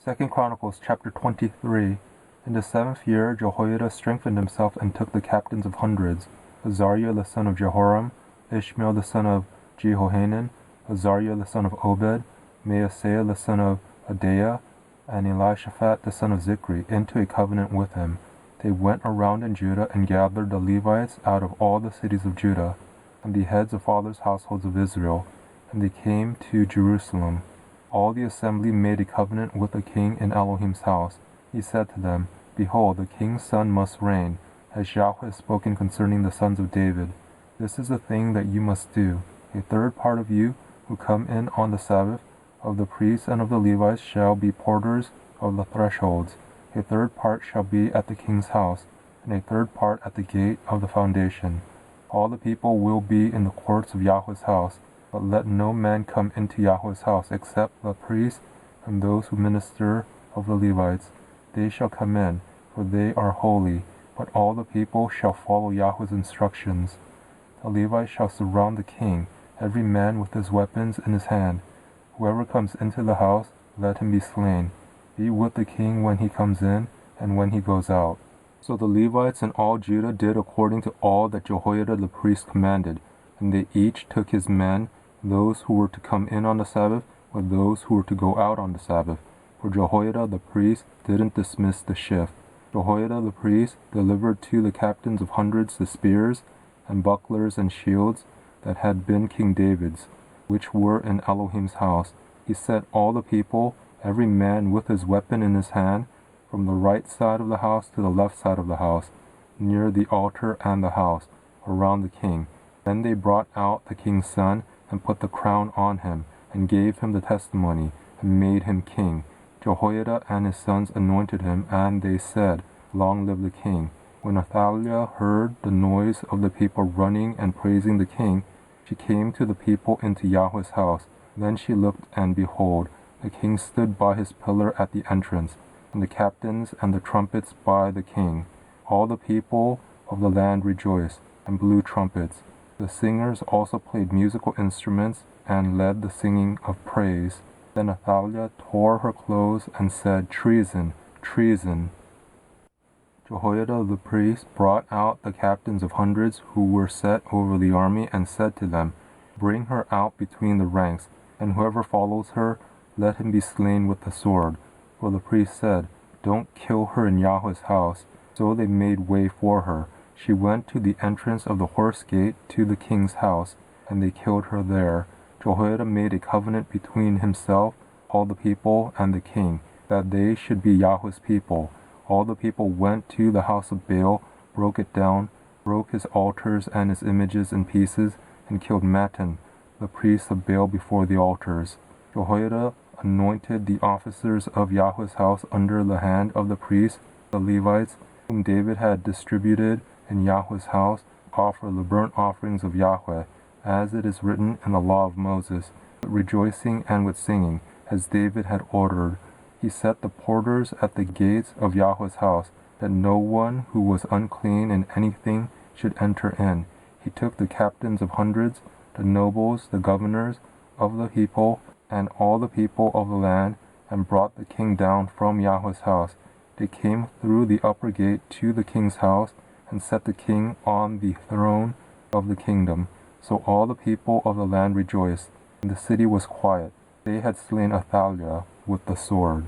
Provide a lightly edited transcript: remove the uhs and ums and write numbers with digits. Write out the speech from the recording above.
2 Chronicles chapter 23. In the 7th year Jehoiada strengthened himself and took the captains of hundreds, Azariah the son of Jehoram, Ishmael the son of Jehohanan, Azariah the son of Obed, Maaseiah the son of Adaiah, and Elishaphat the son of Zichri, into a covenant with him. They went around in Judah and gathered the Levites out of all the cities of Judah, and the heads of fathers' households of Israel, and they came to Jerusalem. All the assembly made a covenant with the king in Elohim's house. He said to them, Behold, the king's son must reign, as Yahweh has spoken concerning the sons of David. This is the thing that you must do. A third part of you who come in on the Sabbath, of the priests and of the Levites, shall be porters of the thresholds. A third part shall be at the king's house, and a third part at the gate of the foundation. All the people will be in the courts of Yahweh's house, but let no man come into Yahweh's house except the priests and those who minister of the Levites. They shall come in, for they are holy, but all the people shall follow Yahweh's instructions. The Levites shall surround the king, every man with his weapons in his hand. Whoever comes into the house, let him be slain. Be with the king when he comes in and when he goes out. So the Levites and all Judah did according to all that Jehoiada the priest commanded, and they each took his men, those who were to come in on the Sabbath with those who were to go out on the Sabbath. For Jehoiada the priest didn't dismiss the shift. Jehoiada the priest delivered to the captains of hundreds the spears and bucklers and shields that had been King David's, which were in Elohim's house. He set all the people, every man with his weapon in his hand, from the right side of the house to the left side of the house, near the altar and the house, around the king. Then they brought out the king's son, and put the crown on him, and gave him the testimony, and made him king. Jehoiada and his sons anointed him, and they said, Long live the king. When Athaliah heard the noise of the people running and praising the king, she came to the people into Yahweh's house. Then she looked, and behold, the king stood by his pillar at the entrance, and the captains and the trumpets by the king. All the people of the land rejoiced, and blew trumpets. The singers also played musical instruments, and led the singing of praise. Then Athaliah tore her clothes, and said, Treason, treason. Jehoiada the priest brought out the captains of hundreds who were set over the army, and said to them, Bring her out between the ranks, and whoever follows her, let him be slain with the sword. For the priest said, Don't kill her in Yahweh's house. So they made way for her. She went to the entrance of the horse gate to the king's house, and they killed her there. Jehoiada made a covenant between himself, all the people, and the king, that they should be Yahweh's people. All the people went to the house of Baal, broke it down, broke his altars and his images in pieces, and killed Mattan, the priest of Baal, before the altars. Jehoiada anointed the officers of Yahweh's house under the hand of the priests, the Levites, whom David had distributed in Yahweh's house, offer the burnt offerings of Yahweh, as it is written in the law of Moses, with rejoicing and with singing, as David had ordered. He set the porters at the gates of Yahweh's house, that no one who was unclean in anything should enter in. He took the captains of hundreds, the nobles, the governors of the people, and all the people of the land, and brought the king down from Yahweh's house. They came through the upper gate to the king's house, and set the king on the throne of the kingdom. So all the people of the land rejoiced, and the city was quiet. They had slain Athaliah with the sword.